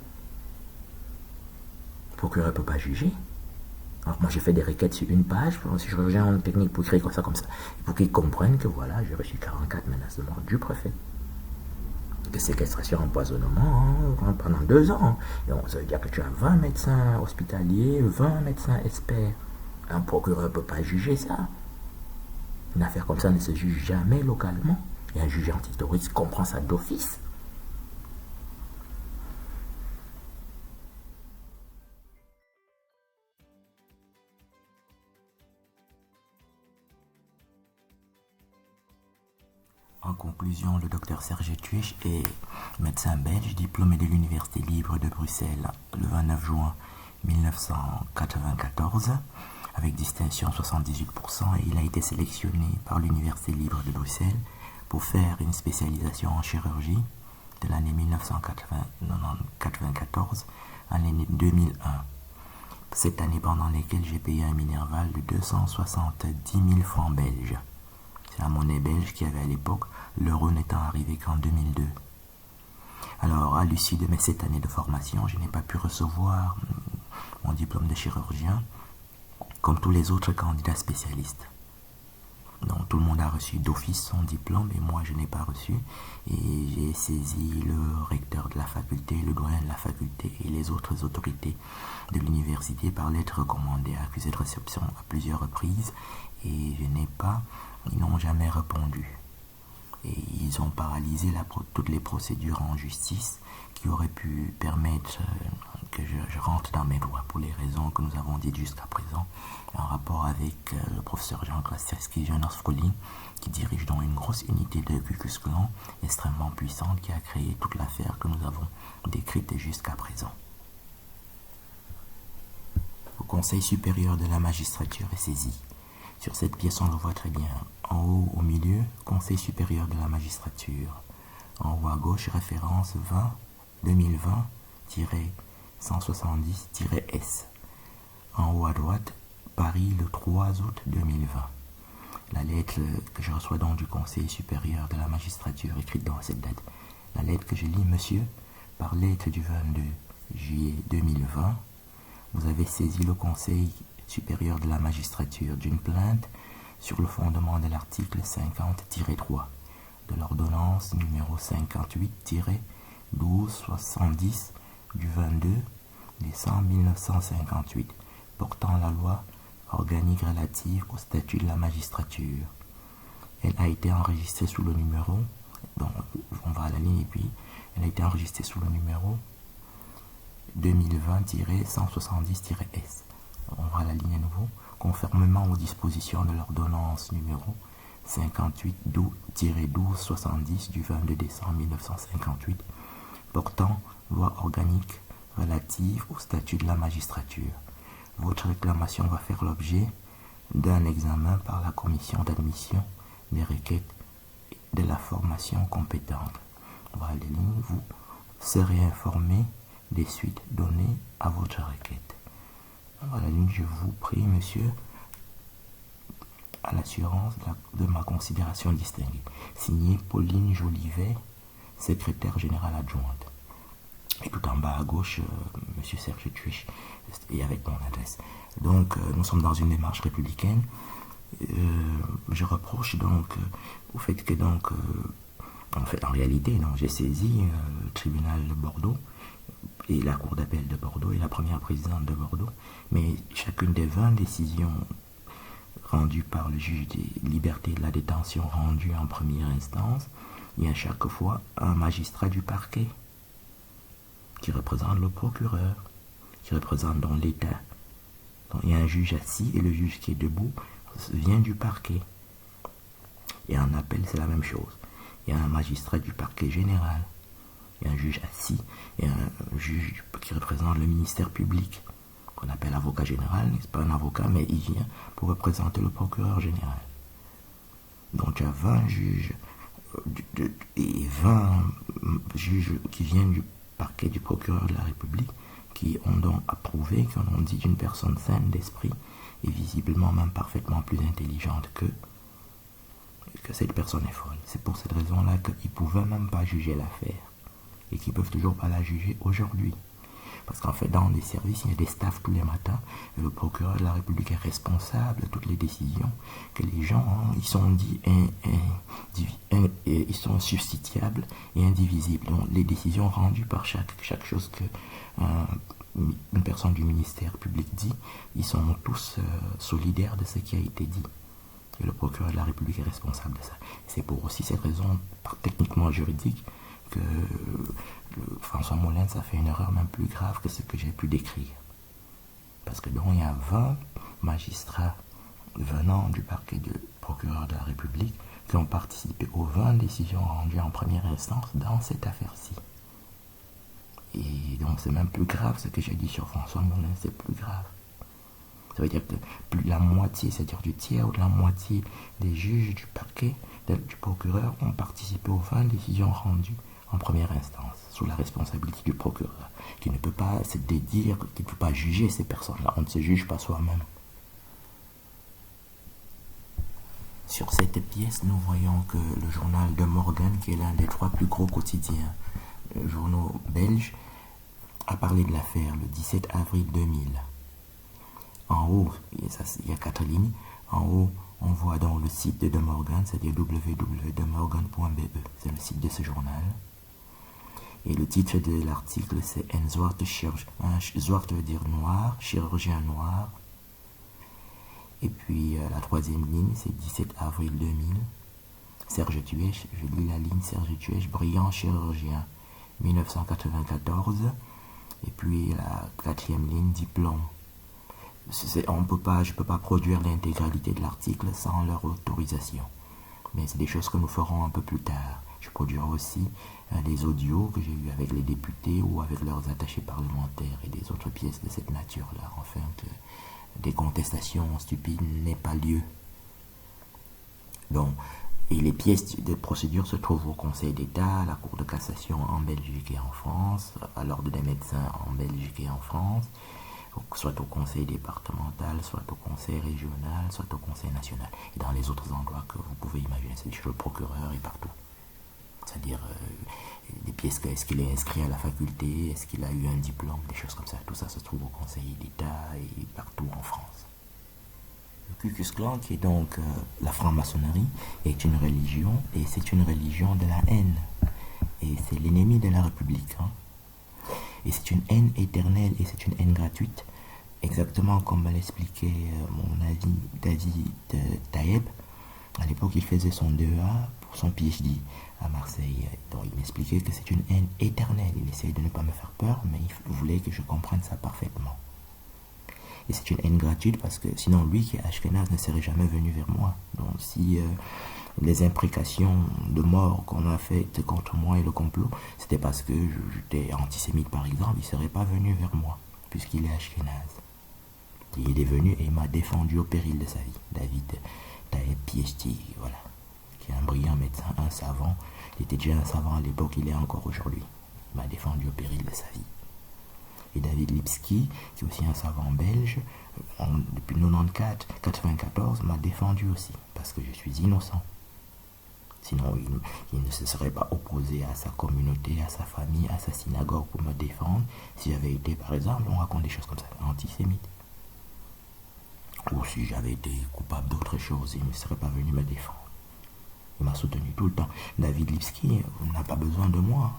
Le procureur ne peut pas juger. Alors moi j'ai fait des requêtes sur une page, si je reviens en technique pour écrire comme ça, pour qu'ils comprennent que voilà, j'ai reçu 44 menaces de mort du préfet. De séquestration, empoisonnement, pendant 2 ans. Et donc, ça veut dire que tu as 20 médecins hospitaliers, 20 médecins experts. Un procureur ne peut pas juger ça. Une affaire comme ça ne se juge jamais localement. Et un juge antiterroriste comprend ça d'office. En conclusion, le docteur Serge Tuech est médecin belge, diplômé de l'Université libre de Bruxelles le 29 juin 1994, avec distinction 78%, et il a été sélectionné par l'Université libre de Bruxelles pour faire une spécialisation en chirurgie de l'année 1994 à l'année 2001. Cette année pendant laquelle j'ai payé un minerval de 270 000 francs belges. C'est la monnaie belge qui avait à l'époque, l'euro n'étant arrivé qu'en 2002. Alors, à l'issue de mes 7 années de formation, je n'ai pas pu recevoir mon diplôme de chirurgien comme tous les autres candidats spécialistes. Donc, tout le monde a reçu d'office son diplôme et moi, je n'ai pas reçu. Et j'ai saisi le recteur de la faculté, le doyen de la faculté et les autres autorités de l'université par lettre recommandée, accusée de réception à plusieurs reprises. Et ils n'ont jamais répondu. et ils ont paralysé toutes les procédures en justice qui auraient pu permettre que je rentre dans mes droits pour les raisons que nous avons dites jusqu'à présent, en rapport avec le professeur Jean Kraszewski et Jonas Frolin, qui dirige donc une grosse unité de Ku Klux Klan extrêmement puissante qui a créé toute l'affaire que nous avons décrite jusqu'à présent. Le Conseil supérieur de la magistrature est saisi. Sur cette pièce, on le voit très bien. En haut, au milieu, Conseil supérieur de la magistrature. En haut à gauche, référence 2020-170-S. En haut à droite, Paris, le 3 août 2020. La lettre que je reçois donc du Conseil supérieur de la magistrature écrite dans cette date. La lettre que je lis, monsieur, par lettre du 22 juillet 2020, vous avez saisi le Conseil supérieur de la magistrature d'une plainte sur le fondement de l'article 50-3 de l'ordonnance numéro 58-1270 du 22 décembre 1958 portant la loi organique relative au statut de la magistrature. Elle a été enregistrée sous le numéro, donc on va à la ligne et puis elle a été enregistrée sous le numéro 2020-170-S. On va à la ligne à nouveau, conformément aux dispositions de l'ordonnance numéro 58-1270 du 22 décembre 1958 portant loi organique relative au statut de la magistrature. Votre réclamation va faire l'objet d'un examen par la commission d'admission des requêtes de la formation compétente. On va à la ligne, vous serez informé des suites données à votre requête. À la ligne, je vous prie, monsieur, à l'assurance de ma considération distinguée. Signé Pauline Jolivet, secrétaire générale adjointe. Et tout en bas à gauche, monsieur Serge Tuich, et avec mon adresse. Donc, nous sommes dans une démarche républicaine. Je reproche donc au fait que donc, en réalité, j'ai saisi le tribunal de Bordeaux et la cour d'appel de Bordeaux et la première présidente de Bordeaux, mais chacune des 20 décisions rendues par le juge des libertés de la détention rendues en première instance, il y a chaque fois un magistrat du parquet qui représente le procureur, qui représente donc l'État. Donc il y a un juge assis et le juge qui est debout vient du parquet. Et en appel, c'est la même chose. Il y a un magistrat du parquet général. Il y a un juge assis et un juge qui représente le ministère public, qu'on appelle avocat général. C'est pas un avocat, mais il vient pour représenter le procureur général. Donc il y a 20 juges et 20 juges qui viennent du parquet du procureur de la République, qui ont donc approuvé, qui ont dit d'une personne saine d'esprit et visiblement même parfaitement plus intelligente que cette personne est folle. C'est pour cette raison-là qu'ils ne pouvaient même pas juger l'affaire et qu'ils ne peuvent toujours pas la juger aujourd'hui. Parce qu'en fait, dans les services, il y a des staffs tous les matins et le procureur de la République est responsable de toutes les décisions que les gens, ils sont ils sont substituables et indivisibles. Donc, les décisions rendues par chaque chose que une personne du ministère public dit, ils sont tous solidaires de ce qui a été dit. Et le procureur de la République est responsable de ça. C'est pour aussi cette raison, techniquement juridique, que François Molins a fait une erreur même plus grave que ce que j'ai pu décrire. Parce que donc il y a 20 magistrats venant du parquet du procureur de la République qui ont participé aux 20 décisions rendues en première instance dans cette affaire-ci. Et donc c'est même plus grave ce que j'ai dit sur François Molins, c'est plus grave. Ça veut dire que plus de la moitié, c'est-à-dire du tiers ou de la moitié des juges du parquet, du procureur, ont participé aux 20 décisions rendues en première instance, sous la responsabilité du procureur, qui ne peut pas se dédire, qui ne peut pas juger ces personnes-là. On ne se juge pas soi-même. Sur cette pièce, nous voyons que le journal de Morgan, qui est l'un des 3 plus gros quotidiens journaux belges, a parlé de l'affaire le 17 avril 2000. En haut, il y a 4 lignes. En haut, on voit dans le site de Morgan, c'est-à-dire www.demorgan.be. C'est le site de ce journal. Et le titre de l'article, c'est Un zwarte zwart veut dire noir, chirurgien noir. Et puis la 3e ligne, c'est 17 avril 2000. Serge Tuèche, je lis la ligne Serge Tuèche, brillant chirurgien, 1994. Et puis la quatrième ligne, diplôme. Je ne peux pas produire l'intégralité de l'article sans leur autorisation. Mais c'est des choses que nous ferons un peu plus tard. Je produirai aussi les audios que j'ai eus avec les députés ou avec leurs attachés parlementaires et des autres pièces de cette nature-là, afin que des contestations stupides n'aient pas lieu. Donc, et les pièces de procédure se trouvent au Conseil d'État, à la Cour de cassation en Belgique et en France, à l'Ordre des médecins en Belgique et en France, soit au Conseil départemental, soit au Conseil régional, soit au Conseil national. Et dans les autres endroits que vous pouvez imaginer, c'est chez le procureur et partout. C'est-à-dire des pièces, est-ce qu'il est inscrit à la faculté, est-ce qu'il a eu un diplôme, des choses comme ça. Tout ça se trouve au Conseil d'État et partout en France. Le Ku Klux Klan, qui est donc la franc-maçonnerie, est une religion, et c'est une religion de la haine. Et c'est l'ennemi de la République. Et c'est une haine éternelle et c'est une haine gratuite, exactement comme me l'expliquait mon ami David Taeb. À l'époque, il faisait son DEA pour son PhD à Marseille. Donc, il m'expliquait que c'est une haine éternelle. Il essayait de ne pas me faire peur, mais il voulait que je comprenne ça parfaitement. Et c'est une haine gratuite parce que sinon, lui qui est Ashkenaz ne serait jamais venu vers moi. Donc, si les imprécations de mort qu'on a faites contre moi et le complot, c'était parce que j'étais antisémite par exemple, il ne serait pas venu vers moi, puisqu'il est Ashkenaz. Il est venu et il m'a défendu au péril de sa vie. David Taeb PhD, voilà, qui est un brillant médecin, un savant. Il était déjà un savant à l'époque, il est encore aujourd'hui. Il m'a défendu au péril de sa vie. Et David Lipski, qui est aussi un savant belge, depuis 94, m'a défendu aussi, parce que je suis innocent. Sinon, il ne se serait pas opposé à sa communauté, à sa famille, à sa synagogue pour me défendre. Si j'avais été, par exemple, on raconte des choses comme ça, antisémite. Ou si j'avais été coupable d'autres choses, il ne serait pas venu me défendre. Il m'a soutenu tout le temps. David Lipski n'a pas besoin de moi.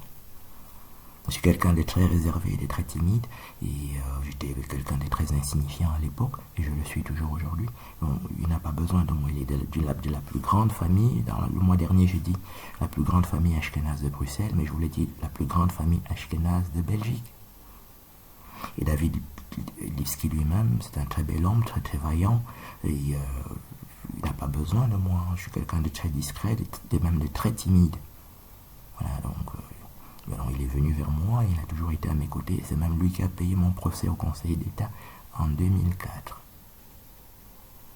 Je suis quelqu'un de très réservé, de très timide, et j'étais quelqu'un de très insignifiant à l'époque, et je le suis toujours aujourd'hui. Donc, il n'a pas besoin de moi, il est de la plus grande famille. Le mois dernier, j'ai dit la plus grande famille ashkénaze de Bruxelles, mais je voulais dire la plus grande famille ashkénaze de Belgique. Et David Lipski lui-même, c'est un très bel homme, très très vaillant, et il n'a pas besoin de moi. Je suis quelqu'un de très discret, même de très timide. Voilà, donc... Alors, il est venu vers moi, il a toujours été à mes côtés. C'est même lui qui a payé mon procès au Conseil d'État en 2004.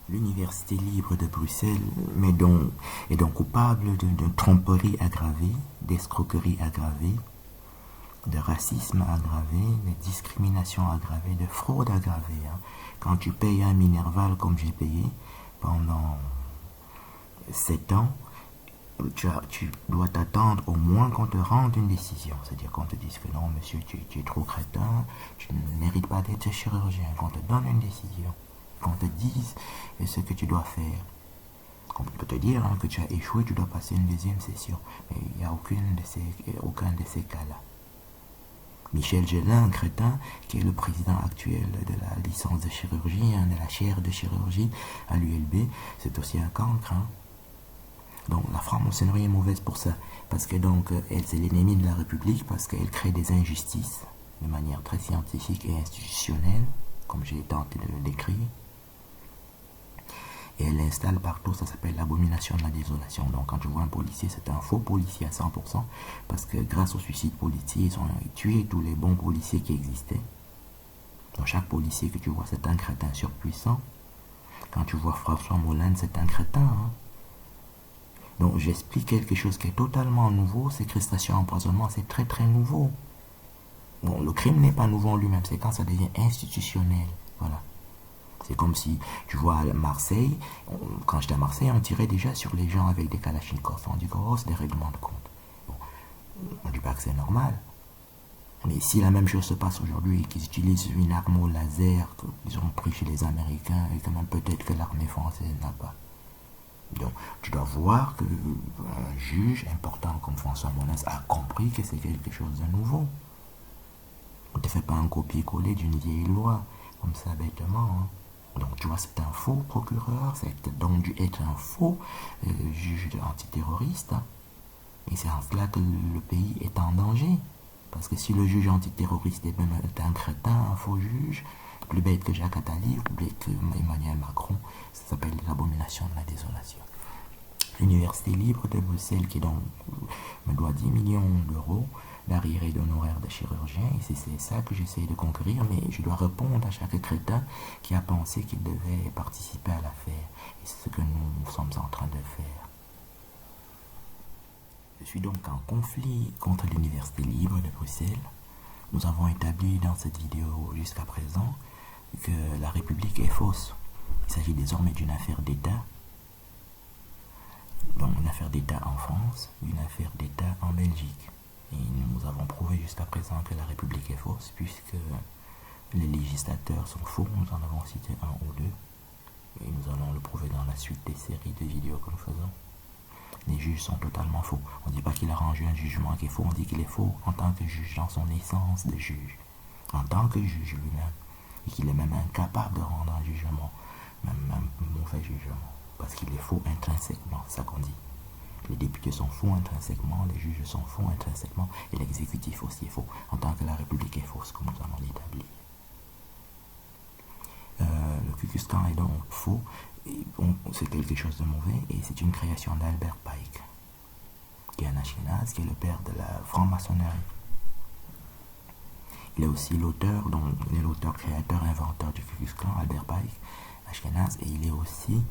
L'Université libre de Bruxelles est donc coupable de tromperie aggravée, d'escroquerie aggravée, de racisme aggravé, de discrimination aggravée, de fraude aggravée. Quand tu payes un Minerval comme j'ai payé pendant 7 ans, tu dois t'attendre au moins qu'on te rende une décision. C'est-à-dire qu'on te dise que non, monsieur, tu es trop crétin, tu ne mérites pas d'être chirurgien, qu'on te donne une décision, qu'on te dise ce que tu dois faire. On peut te dire que tu as échoué, tu dois passer une deuxième session. Mais il n'y a aucun de ces cas-là. Michel Gelin, crétin, qui est le président actuel de la licence de chirurgie, de la chaire de chirurgie à l'ULB, c'est aussi un cancre. Donc la franc-maçonnerie est mauvaise pour ça, parce que donc elle c'est l'ennemi de la République, parce qu'elle crée des injustices de manière très scientifique et institutionnelle, comme j'ai tenté de le décrire. Et elle installe partout, ça s'appelle l'abomination de la désolation. Donc quand tu vois un policier, c'est un faux policier à 100%, parce que grâce au suicide policier, ils ont tué tous les bons policiers qui existaient. Donc chaque policier que tu vois, c'est un crétin surpuissant. Quand tu vois François Molins, c'est un crétin. Donc j'explique quelque chose qui est totalement nouveau, séquestration, empoisonnement, c'est très très nouveau. Bon, le crime n'est pas nouveau en lui-même, c'est quand ça devient institutionnel. Voilà. C'est comme si, tu vois, à Marseille, quand j'étais à Marseille, on tirait déjà sur les gens avec des kalachnikovs. On dit que c'est des règlements de compte. Bon, on ne dit pas que c'est normal. Mais si la même chose se passe aujourd'hui et qu'ils utilisent une arme au laser qu'ils ont pris chez les Américains et que même peut-être que l'armée française n'a pas. Donc, tu dois voir qu'un juge important comme François Molins a compris que c'est quelque chose de nouveau. On ne te fait pas un copier-coller d'une vieille loi, comme ça bêtement. Donc tu vois, c'est un faux procureur, c'est donc dû être un faux juge antiterroriste. Et c'est en cela que le pays est en danger. Parce que si le juge antiterroriste est même un crétin, un faux juge, plus bête que Jacques Attali, plus bête que Emmanuel Macron, ça s'appelle l'abomination de la désolation. L'Université libre de Bruxelles, qui donc me doit 10 millions d'euros d'arriérés d'honoraires de chirurgien, et c'est ça que j'essaie de conquérir, mais je dois répondre à chaque crétin qui a pensé qu'il devait participer à l'affaire. Et c'est ce que nous sommes en train de faire. Je suis donc en conflit contre l'Université libre de Bruxelles. Nous avons établi dans cette vidéo jusqu'à présent que la République est fausse. Il s'agit désormais d'une affaire d'État. Donc une affaire d'État en France, une affaire d'État en Belgique. Et nous avons prouvé jusqu'à présent que la République est fausse, puisque les législateurs sont faux. Nous en avons cité un ou deux. Et nous allons le prouver dans la suite des séries de vidéos que nous faisons. Les juges sont totalement faux. On ne dit pas qu'il a rendu un jugement qui est faux, on dit qu'il est faux en tant que juge, dans son essence de juge. En tant que juge lui-même. Et qu'il est même incapable de rendre un jugement, même un mauvais jugement. Parce qu'il est faux intrinsèquement, c'est ça qu'on dit. Les députés sont faux intrinsèquement, les juges sont faux intrinsèquement, et l'exécutif aussi est faux, en tant que la République est fausse, comme nous allons l'établir. Le Ku Klux Klan est donc faux, c'est quelque chose de mauvais, et c'est une création d'Albert Pike, qui est un Ashkenaz, qui est le père de la franc-maçonnerie. Il est aussi l'auteur, donc il est l'auteur, créateur, inventeur du Ku Klux Klan, Albert Pike, Ashkenaz, et il est aussi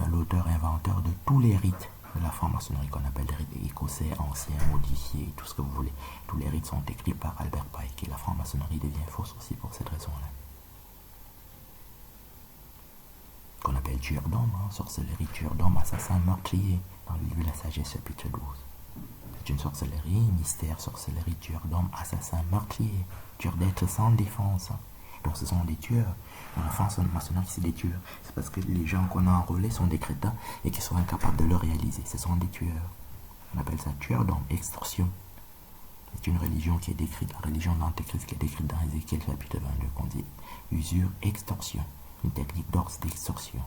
l'auteur, inventeur de tous les rites de la franc-maçonnerie qu'on appelle les rites écossais, anciens, modifiés, tout ce que vous voulez. Tous les rites sont écrits par Albert Pike, et la franc-maçonnerie devient fausse aussi pour cette raison-là. Qu'on appelle tueur d'hommes, sorcellerie, tueur d'hommes, assassin, meurtrier, dans le livre de la sagesse, chapitre 12. C'est une sorcellerie, mystère, sorcellerie, tueur d'hommes, assassin, meurtrier, tueur d'êtres sans défense. Donc ce sont des tueurs. Dans la franc-maçonnerie, c'est des tueurs. C'est parce que les gens qu'on a enrôlés sont des crétins et qui sont incapables de le réaliser. Ce sont des tueurs. On appelle ça tueur d'hommes, extorsion. C'est une religion qui est décrite, la religion de l'Antéchrist qui est décrite dans Ézéchiel chapitre 22, qu'on dit usure, extorsion. Une technique d'extorsion.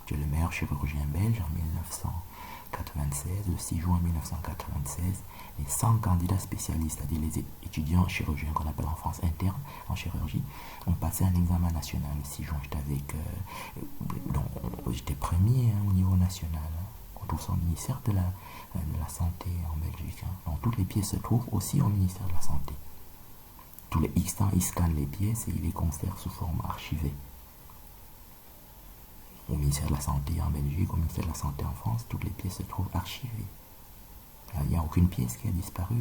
Tu es le meilleur chirurgien belge en 1996, le 6 juin 1996, les 100 candidats spécialistes, c'est-à-dire les étudiants chirurgiens qu'on appelle en France internes en chirurgie, ont passé un examen national le 6 juin. J'étais premier au niveau national. On trouve ça au ministère de la Santé en Belgique. Donc toutes les pièces se trouvent aussi au ministère de la Santé. Tous les X temps, ils scannent les pièces et ils les conservent sous forme archivée. Au ministère de la Santé en Belgique, au ministère de la Santé en France, toutes les pièces se trouvent archivées. Il n'y a aucune pièce qui a disparu.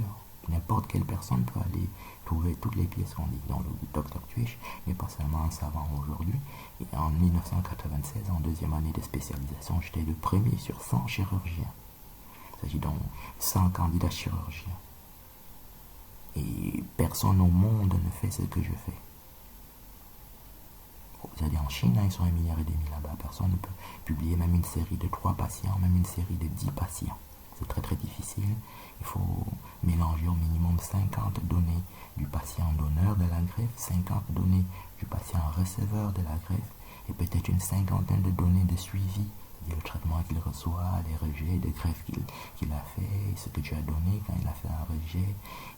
N'importe quelle personne peut aller trouver toutes les pièces qu'on dit. Donc le docteur Tuich n'est pas seulement un savant aujourd'hui. Et en 1996, en deuxième année de spécialisation, j'étais le premier sur 100 chirurgiens. Il s'agit donc de 100 candidats chirurgiens. Et personne au monde ne fait ce que je fais. Vous allez en Chine, ils sont 1,5 milliard là-bas. Personne ne peut publier même une série de 3 patients, même une série de 10 patients. C'est très très difficile. Il faut mélanger au minimum 50 données du patient donneur de la greffe, 50 données du patient receveur de la greffe, et peut-être une cinquantaine de données de suivi. Le traitement qu'il reçoit, les rejets de greffe qu'il a fait, ce que tu as donné quand il a fait un rejet.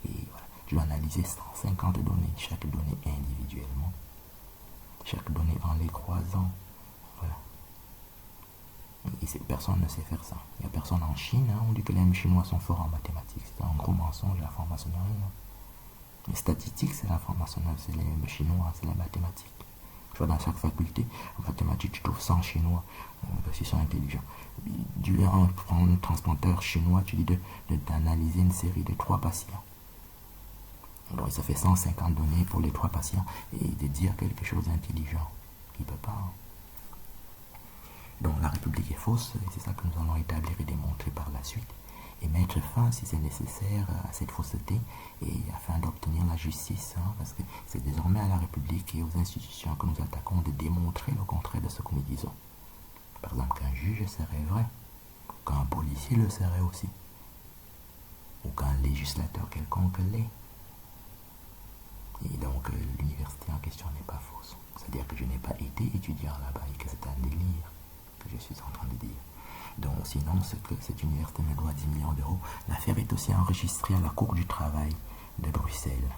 Et voilà, tu dois analyser 150 données, chaque donnée individuellement. Chaque donnée en les croisant. Voilà. Et personne ne sait faire ça. Il n'y a personne en Chine. On dit que les Chinois sont forts en mathématiques. C'est un gros mensonge, la franc-maçonnerie. Les statistiques, c'est la franc-maçonnerie. C'est les Chinois, c'est la mathématique. Tu vois, dans chaque faculté, en mathématiques, tu trouves 100 Chinois parce qu'ils sont intelligents. Tu prends un transplanteur chinois, tu dis d'analyser une série de 3 patients. Alors ça fait 150 données pour les 3 patients et de dire quelque chose d'intelligent. Il ne peut pas. Donc la République est fausse et c'est ça que nous allons établir et démontrer par la suite. Et mettre fin, si c'est nécessaire, à cette fausseté et afin d'obtenir la justice. Parce que c'est désormais à la République et aux institutions que nous attaquons de démontrer le contraire de ce que nous disons. Par exemple, qu'un juge serait vrai, qu'un policier le serait aussi, ou qu'un législateur quelconque l'est. Et donc, l'université en question n'est pas fausse. C'est-à-dire que je n'ai pas été étudiant là-bas et que c'est un délire que je suis en train de dire. Donc, sinon, ce que cette université me doit 10 millions d'euros, l'affaire est aussi enregistrée à la Cour du travail de Bruxelles.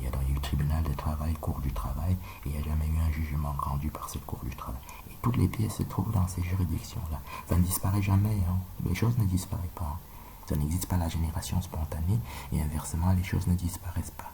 Il y a eu tribunal de travail, Cour du travail, et il n'y a jamais eu un jugement rendu par cette Cour du travail. Et toutes les pièces se trouvent dans ces juridictions-là. Ça ne disparaît jamais, hein. Les choses ne disparaissent pas. Ça n'existe pas la génération spontanée, et inversement, les choses ne disparaissent pas.